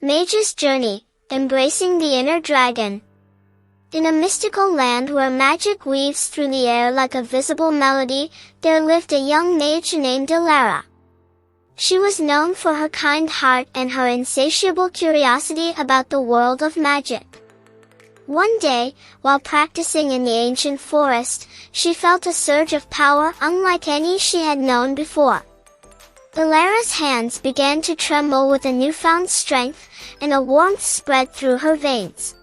Mage's journey, embracing the inner dragon. In a mystical land where magic weaves through the air like a visible melody, there lived a young mage named Elara. She was known for her kind heart and her insatiable curiosity about the world of magic. One day, while practicing in the ancient forest, she felt a surge of power unlike any she had known before. Elara's hands began to tremble with a newfound strength, and a warmth spread through her veins.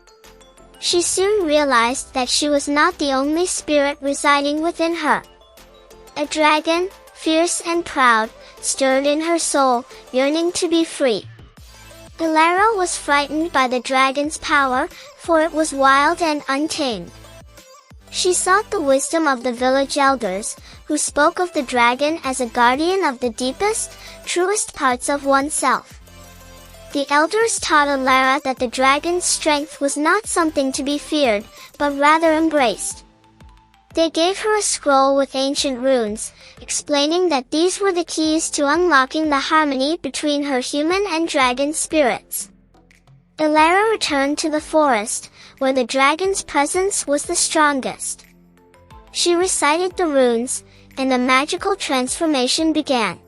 She soon realized that she was not the only spirit residing within her. A dragon, fierce and proud, stirred in her soul, yearning to be free. Elara was frightened by the dragon's power, for it was wild and untamed. She sought the wisdom of the village elders, who spoke of the dragon as a guardian of the deepest, truest parts of oneself. The elders taught Elara that the dragon's strength was not something to be feared, but rather embraced. They gave her a scroll with ancient runes, explaining that these were the keys to unlocking the harmony between her human and dragon spirits. Elara returned to the forest, where the dragon's presence was the strongest. She recited the runes, and the magical transformation began.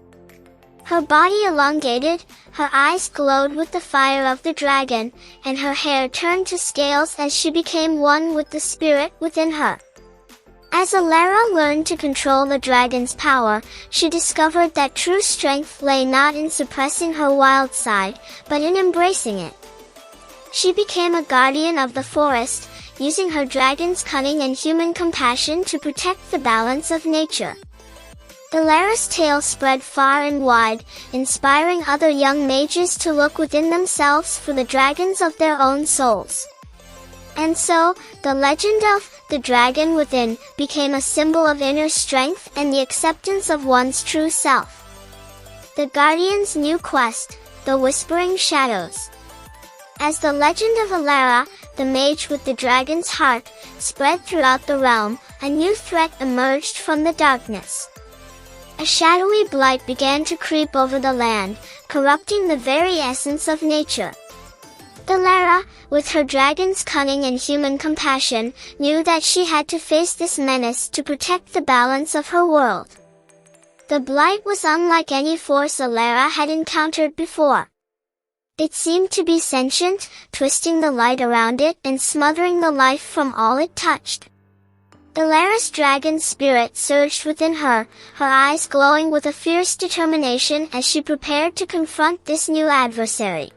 Her body elongated, her eyes glowed with the fire of the dragon, and her hair turned to scales as she became one with the spirit within her. As Elara learned to control the dragon's power, she discovered that true strength lay not in suppressing her wild side, but in embracing it. She became a guardian of the forest, using her dragon's cunning and human compassion to protect the balance of nature. Elara's tale spread far and wide, inspiring other young mages to look within themselves for the dragons of their own souls. And so, the legend of the dragon within became a symbol of inner strength and the acceptance of one's true self. The Guardian's new quest, the Whispering Shadows. As the legend of Elara, the mage with the dragon's heart, spread throughout the realm, a new threat emerged from the darkness. A shadowy blight began to creep over the land, corrupting the very essence of nature. Elara, with her dragon's cunning and human compassion, knew that she had to face this menace to protect the balance of her world. The blight was unlike any force Elara had encountered before. It seemed to be sentient, twisting the light around it and smothering the life from all it touched. Elara's dragon spirit surged within her, her eyes glowing with a fierce determination as she prepared to confront this new adversary.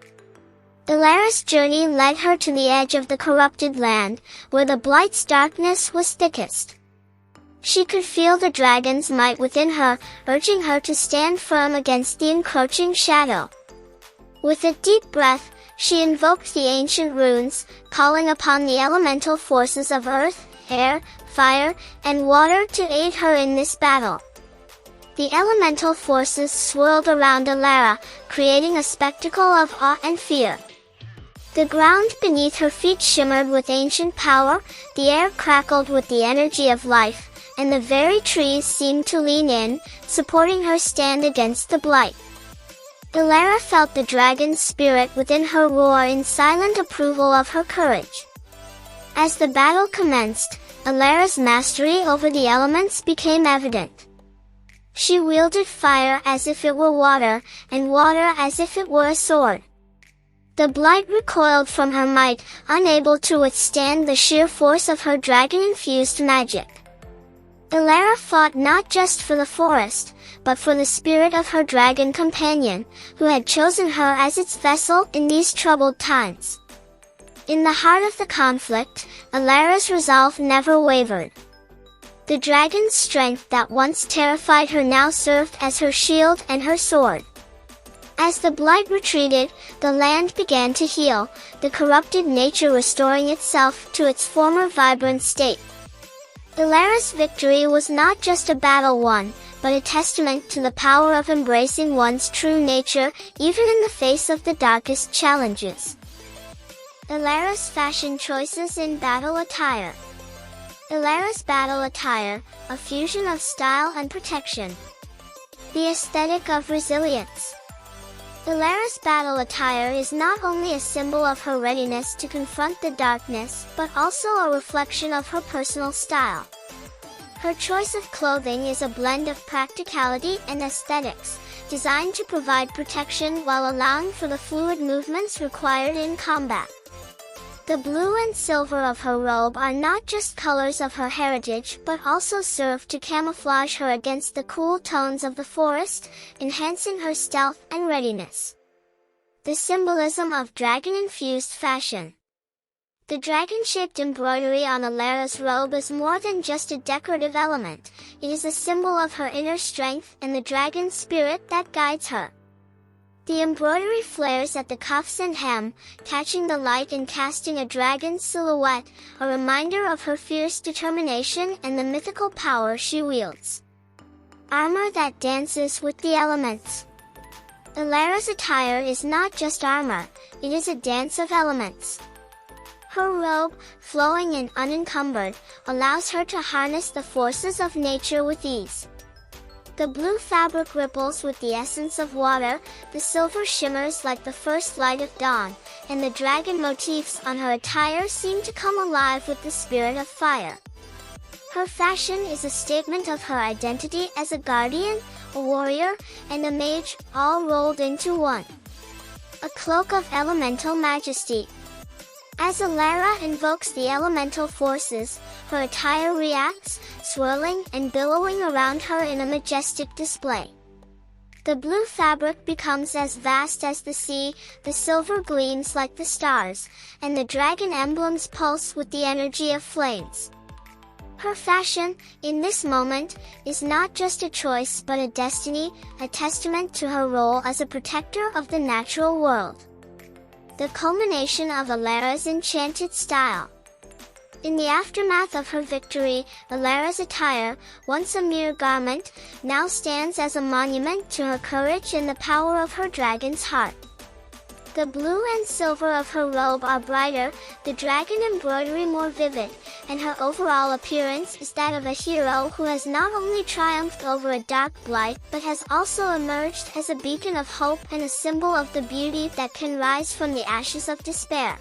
Elara's journey led her to the edge of the corrupted land, where the blight's darkness was thickest. She could feel the dragon's might within her, urging her to stand firm against the encroaching shadow. With a deep breath, she invoked the ancient runes, calling upon the elemental forces of earth, air, fire, and water to aid her in this battle. The elemental forces swirled around Elara, creating a spectacle of awe and fear. The ground beneath her feet shimmered with ancient power, the air crackled with the energy of life, and the very trees seemed to lean in, supporting her stand against the blight. Elara felt the dragon's spirit within her roar in silent approval of her courage. As the battle commenced, Elara's mastery over the elements became evident. She wielded fire as if it were water, and water as if it were a sword. The blight recoiled from her might, unable to withstand the sheer force of her dragon-infused magic. Elara fought not just for the forest, but for the spirit of her dragon companion, who had chosen her as its vessel in these troubled times. In the heart of the conflict, Elara's resolve never wavered. The dragon's strength that once terrified her now served as her shield and her sword. As the blight retreated, the land began to heal, the corrupted nature restoring itself to its former vibrant state. Elara's victory was not just a battle won, but a testament to the power of embracing one's true nature, even in the face of the darkest challenges. Elara's fashion choices in battle attire. Elara's battle attire, a fusion of style and protection. The aesthetic of resilience. Elara's battle attire is not only a symbol of her readiness to confront the darkness, but also a reflection of her personal style. Her choice of clothing is a blend of practicality and aesthetics, designed to provide protection while allowing for the fluid movements required in combat. The blue and silver of her robe are not just colors of her heritage but also serve to camouflage her against the cool tones of the forest, enhancing her stealth and readiness. The symbolism of dragon-infused fashion. The dragon-shaped embroidery on Elara's robe is more than just a decorative element, it is a symbol of her inner strength and the dragon spirit that guides her. The embroidery flares at the cuffs and hem, catching the light and casting a dragon's silhouette, a reminder of her fierce determination and the mythical power she wields. Armor that dances with the elements. Elara's attire is not just armor, it is a dance of elements. Her robe, flowing and unencumbered, allows her to harness the forces of nature with ease. The blue fabric ripples with the essence of water, the silver shimmers like the first light of dawn, and the dragon motifs on her attire seem to come alive with the spirit of fire. Her fashion is a statement of her identity as a guardian, a warrior, and a mage, all rolled into one. A cloak of elemental majesty. As Elara invokes the elemental forces, her attire reacts, swirling and billowing around her in a majestic display. The blue fabric becomes as vast as the sea, the silver gleams like the stars, and the dragon emblems pulse with the energy of flames. Her fashion, in this moment, is not just a choice but a destiny, a testament to her role as a protector of the natural world. The culmination of Elara's enchanted style. In the aftermath of her victory, Elara's attire, once a mere garment, now stands as a monument to her courage and the power of her dragon's heart. The blue and silver of her robe are brighter, the dragon embroidery more vivid, and her overall appearance is that of a hero who has not only triumphed over a dark blight but has also emerged as a beacon of hope and a symbol of the beauty that can rise from the ashes of despair.